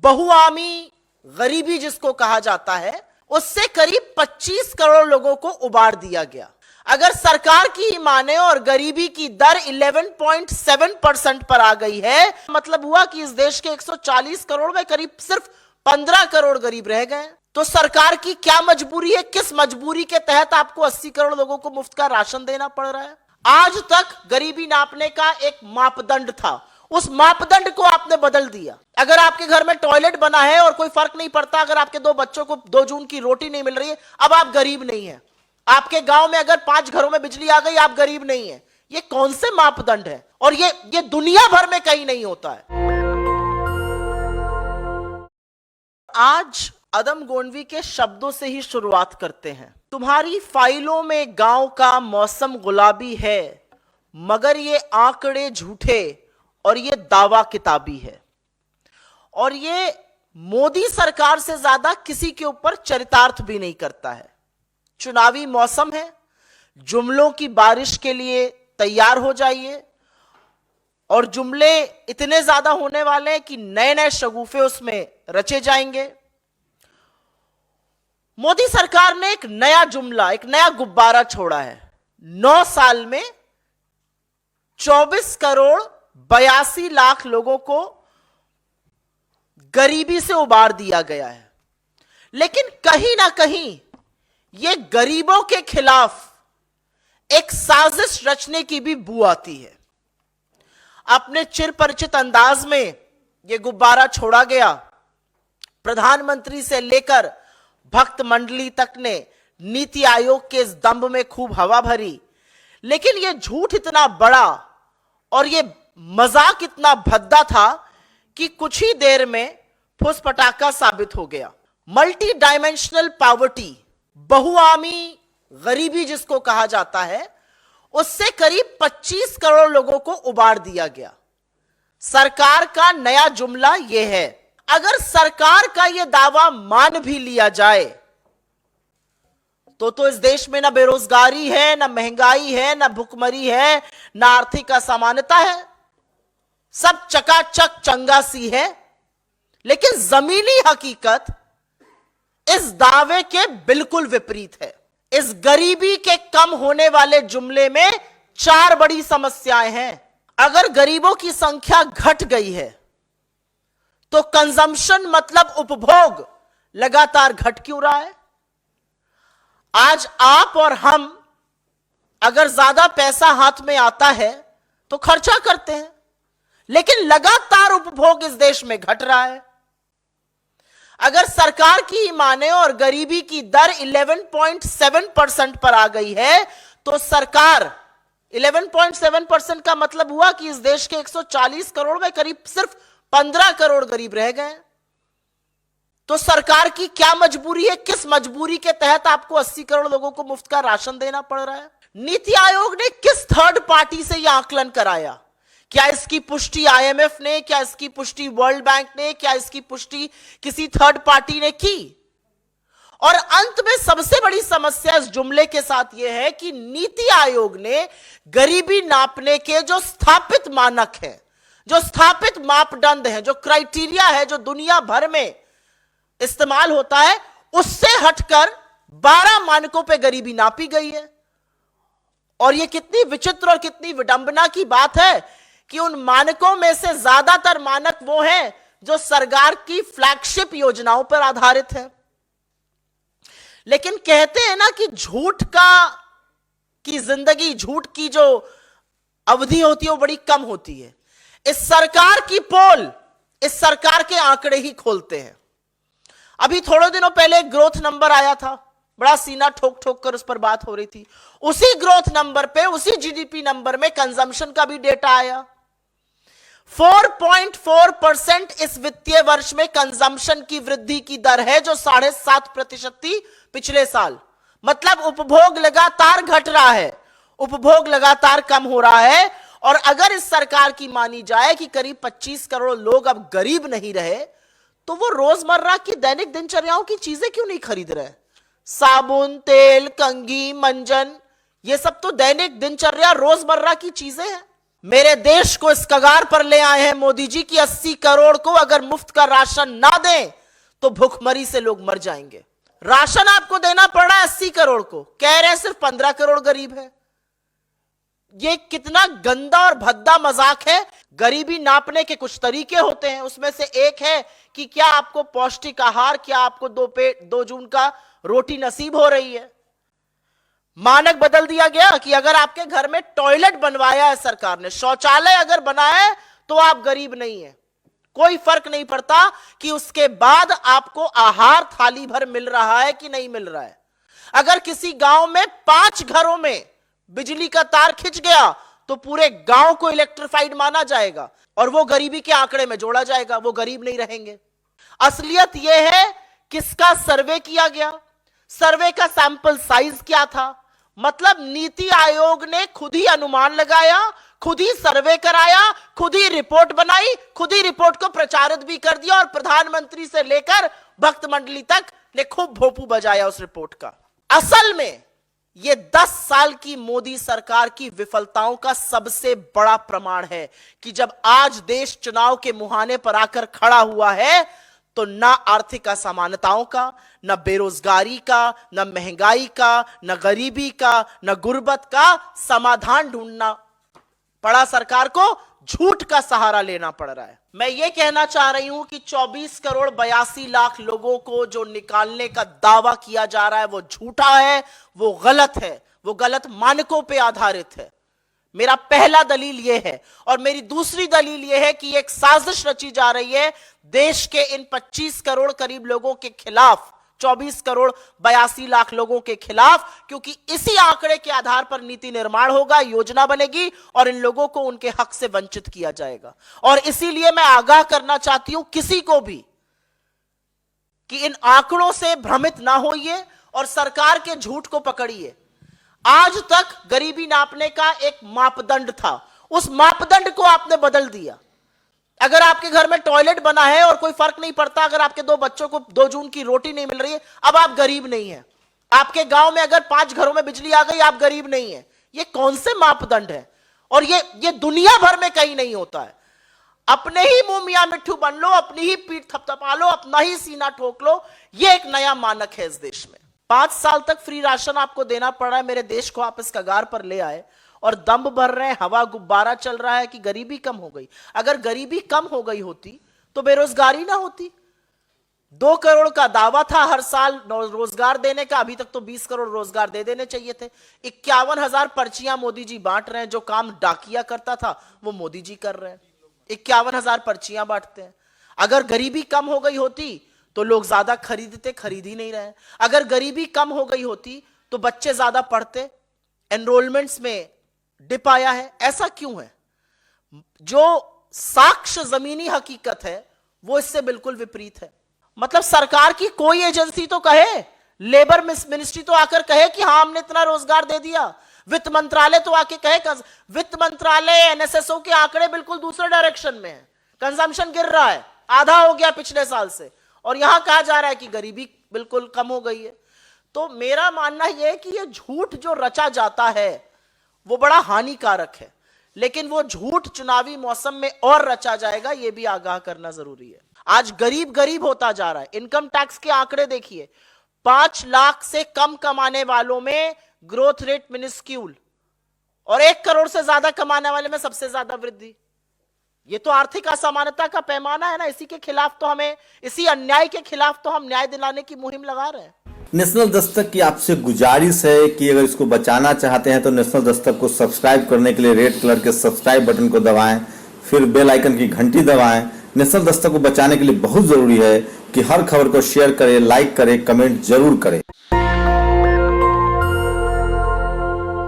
बहुआमी गरीबी जिसको कहा जाता है, उससे करीब 25 करोड़ लोगों को उबार दिया गया। अगर सरकार की ही माने और गरीबी की दर 11.7% पर आ गई है, मतलब हुआ कि इस देश के 140 करोड़ में करीब सिर्फ 15 करोड़ गरीब रह गए। तो सरकार की क्या मजबूरी है, किस मजबूरी के तहत आपको 80 करोड़ लोगों को मुफ्त का राशन देना पड़ रहा है? आज तक गरीबी नापने का एक मापदंड था, उस मापदंड को आपने बदल दिया। अगर आपके घर में टॉयलेट बना है और कोई फर्क नहीं पड़ता, अगर आपके 2 बच्चों को 2 जून की रोटी नहीं मिल रही है, अब आप गरीब नहीं है। आपके गांव में अगर 5 घरों में बिजली आ गई, आप गरीब नहीं है। ये कौन से मापदंड है? और ये दुनिया भर में कहीं नहीं होता है। आज अदम गोंडवी के शब्दों से ही शुरुआत करते हैं। तुम्हारी फाइलों में गांव का मौसम गुलाबी है, मगर ये आंकड़े झूठे और ये दावा किताबी है। और ये मोदी सरकार से ज्यादा किसी के ऊपर चरितार्थ भी नहीं करता है। चुनावी मौसम है, जुमलों की बारिश के लिए तैयार हो जाइए। और जुमले इतने ज्यादा होने वाले हैं कि नए नए शगुफे उसमें रचे जाएंगे। मोदी सरकार ने एक नया जुमला, एक नया गुब्बारा छोड़ा है। 9 साल में 24 करोड़ 82 लाख लोगों को गरीबी से उबार दिया गया है। लेकिन कहीं ना कहीं यह गरीबों के खिलाफ एक साजिश रचने की भी बू आती है। अपने चिर परिचित अंदाज में यह गुब्बारा छोड़ा गया। प्रधानमंत्री से लेकर भक्त मंडली तक ने नीति आयोग के इस दंभ में खूब हवा भरी। लेकिन यह झूठ इतना बड़ा और यह मजाक इतना भद्दा था कि कुछ ही देर में फुस पटाखा साबित हो गया। मल्टी डायमेंशनल पॉवर्टी, बहुआमी गरीबी जिसको कहा जाता है, उससे करीब 25 करोड़ लोगों को उबार दिया गया। सरकार का नया जुमला यह है। अगर सरकार का यह दावा मान भी लिया जाए तो इस देश में ना बेरोजगारी है, ना महंगाई है, ना भुखमरी है, ना आर्थिक असमानता है। सब चकाचक चंगा सी है। लेकिन जमीनी हकीकत इस दावे के बिल्कुल विपरीत है। इस गरीबी के कम होने वाले जुमले में 4 बड़ी समस्याएं हैं। अगर गरीबों की संख्या घट गई है तो कंजम्पशन मतलब उपभोग लगातार घट क्यों रहा है? आज आप और हम अगर ज्यादा पैसा हाथ में आता है तो खर्चा करते हैं, लेकिन लगातार उपभोग इस देश में घट रहा है। अगर सरकार की ही माने और गरीबी की दर 11.7% पर आ गई है, तो सरकार 11.7% का मतलब हुआ कि इस देश के 140 करोड़ में करीब सिर्फ 15 करोड़ गरीब रह गए। तो सरकार की क्या मजबूरी है, किस मजबूरी के तहत आपको 80 करोड़ लोगों को मुफ्त का राशन देना पड़ रहा है? नीति आयोग ने किस थर्ड पार्टी से यह आकलन कराया? क्या इसकी पुष्टि आईएमएफ ने, क्या इसकी पुष्टि वर्ल्ड बैंक ने, क्या इसकी पुष्टि किसी थर्ड पार्टी ने की? और अंत में सबसे बड़ी समस्या इस जुमले के साथ यह है कि नीति आयोग ने गरीबी नापने के जो स्थापित मानक हैं, जो स्थापित मापदंड हैं, जो क्राइटेरिया है, जो दुनिया भर में इस्तेमाल होता है, उससे हटकर 12 मानकों पे गरीबी नापी गई है। और यह कितनी विचित्र और कितनी विडंबना की बात है कि उन मानकों में से ज्यादातर मानक वो हैं जो सरकार की फ्लैगशिप योजनाओं पर आधारित है। लेकिन कहते हैं ना कि झूठ की जिंदगी, झूठ की जो अवधि होती है वो बड़ी कम होती है। इस सरकार की पोल इस सरकार के आंकड़े ही खोलते हैं। अभी थोड़े दिनों पहले एक ग्रोथ नंबर आया था, बड़ा सीना ठोक ठोक कर उस पर बात हो रही थी। उसी ग्रोथ नंबर पे, उसी जीडीपी नंबर में कंजम्पशन का भी डेटा आया। 4.4% इस वित्तीय वर्ष में कंजम्पशन की वृद्धि की दर है, जो 7.5% थी पिछले साल। मतलब उपभोग लगातार घट रहा है, उपभोग लगातार कम हो रहा है। और अगर इस सरकार की मानी जाए कि करीब 25 करोड़ लोग अब गरीब नहीं रहे, तो वो रोजमर्रा की दैनिक दिनचर्याओं की चीजें क्यों नहीं खरीद रहे? साबुन, तेल, कंघी, मंजन, ये सब तो दैनिक दिनचर्या रोजमर्रा की चीजें हैं। मेरे देश को इस कगार पर ले आए हैं मोदी जी की 80 करोड़ को अगर मुफ्त का राशन ना दें तो भुखमरी से लोग मर जाएंगे। राशन आपको देना पड़ रहा है 80 करोड़ को, कह रहे हैं सिर्फ 15 करोड़ गरीब है। ये कितना गंदा और भद्दा मजाक है। गरीबी नापने के कुछ तरीके होते हैं, उसमें से एक है कि क्या आपको पौष्टिक आहार, क्या आपको 2 जून का रोटी नसीब हो रही है। मानक बदल दिया गया कि अगर आपके घर में टॉयलेट बनवाया है सरकार ने, शौचालय अगर बना है तो आप गरीब नहीं है। कोई फर्क नहीं पड़ता कि उसके बाद आपको आहार थाली भर मिल रहा है कि नहीं मिल रहा है। अगर किसी गांव में 5 घरों में बिजली का तार खिंच गया तो पूरे गांव को इलेक्ट्रिफाइड माना जाएगा और वो गरीबी के आंकड़े में जोड़ा जाएगा, वो गरीब नहीं रहेंगे। असलियत यह है किसका सर्वे किया गया, सर्वे का सैंपल साइज क्या था। मतलब नीति आयोग ने खुद ही अनुमान लगाया, खुद ही सर्वे कराया, खुद ही रिपोर्ट बनाई, खुद ही रिपोर्ट को प्रचारित भी कर दिया और प्रधानमंत्री से लेकर भक्त मंडली तक ने खूब भोपू बजाया उस रिपोर्ट का। असल में ये 10 साल की मोदी सरकार की विफलताओं का सबसे बड़ा प्रमाण है कि जब आज देश चुनाव के मुहाने पर आकर खड़ा हुआ है तो ना आर्थिक असमानताओं का, न बेरोजगारी का, न महंगाई का, न गरीबी का, न गुर्बत का समाधान ढूंढना पड़ा सरकार को, झूठ का सहारा लेना पड़ रहा है। मैं ये कहना चाह रही हूं कि 24 करोड़ 82 लाख लोगों को जो निकालने का दावा किया जा रहा है वो झूठा है, वो गलत है, वो गलत मानकों पे आधारित है। मेरा पहला दलील यह है। और मेरी दूसरी दलील यह है कि एक साजिश रची जा रही है देश के इन 25 करोड़ करीब लोगों के खिलाफ, 24 करोड़ 82 लाख लोगों के खिलाफ, क्योंकि इसी आंकड़े के आधार पर नीति निर्माण होगा, योजना बनेगी और इन लोगों को उनके हक से वंचित किया जाएगा। और इसीलिए मैं आगाह करना चाहती हूं किसी को भी कि इन आंकड़ों से भ्रमित ना होइए और सरकार के झूठ को पकड़िए। आज तक गरीबी नापने का एक मापदंड था, उस मापदंड को आपने बदल दिया। अगर आपके घर में टॉयलेट बना है और कोई फर्क नहीं पड़ता, अगर आपके 2 बच्चों को 2 जून की रोटी नहीं मिल रही है, अब आप गरीब नहीं है। आपके गांव में अगर 5 घरों में बिजली आ गई, आप गरीब नहीं है। ये कौन से मापदंड है? और ये दुनिया भर में कहीं नहीं होता है। अपने ही मुंह मियां मिट्ठू बन लो, अपनी ही पीठ थपथपा लो, अपना ही सीना ठोक लो, ये एक नया मानक है इस देश में। 5 साल तक फ्री राशन आपको देना पड़ रहा है, मेरे देश को आप इस कगार पर ले आए और दम भर रहे हैं, हवा गुब्बारा चल रहा है कि गरीबी कम हो गई। अगर गरीबी कम हो गई होती तो बेरोजगारी ना होती। 2 करोड़ का दावा था हर साल रोजगार देने का, अभी तक तो 20 करोड़ रोजगार दे देने चाहिए थे। 51,000 पर्चियां मोदी जी बांट रहे हैं। जो काम डाकिया करता था वो मोदी जी कर रहे हैं। 51,000 पर्चियां बांटते हैं। अगर गरीबी कम हो गई होती तो लोग ज्यादा खरीदते, खरीद ही नहीं रहे। अगर गरीबी कम हो गई होती तो बच्चे ज्यादा पढ़ते, एनरोलमेंट्स में डिप आया है। ऐसा क्यों है? जो साक्ष्य जमीनी हकीकत है वो इससे बिल्कुल विपरीत है। मतलब सरकार की कोई एजेंसी तो कहे, लेबर मिनिस्ट्री तो आकर कहे कि हाँ हमने इतना रोजगार दे दिया। वित्त मंत्रालय तो आके कहे, वित्त मंत्रालय एनएसएसओ के आंकड़े बिल्कुल दूसरे डायरेक्शन में है, कंजम्पशन गिर रहा है, आधा हो गया पिछले साल से, और यहां कहा जा रहा है कि गरीबी बिल्कुल कम हो गई है। तो मेरा मानना यह है कि यह झूठ जो रचा जाता है वो बड़ा हानिकारक है, लेकिन वो झूठ चुनावी मौसम में और रचा जाएगा, यह भी आगाह करना जरूरी है। आज गरीब गरीब होता जा रहा है। इनकम टैक्स के आंकड़े देखिए, 5 लाख से कम कमाने वालों में ग्रोथ रेट मिनिस्क्यूल और 1 करोड़ से ज्यादा कमाने वाले में सबसे ज्यादा वृद्धि। ये तो आर्थिक असमानता का पैमाना है ना। इसी के खिलाफ तो हमें, इसी अन्याय के खिलाफ तो हम न्याय दिलाने की मुहिम लगा रहे हैं। नेशनल दस्तक की आपसे गुजारिश है कि अगर इसको बचाना चाहते हैं तो नेशनल दस्तक को सब्सक्राइब करने के लिए रेड कलर के सब्सक्राइब बटन को दबाएं, फिर बेल आइकन की घंटी दबाएं। नेशनल दस्तक को बचाने के लिए बहुत जरूरी है कि हर खबर को शेयर करें, लाइक करें, कमेंट जरूर करें।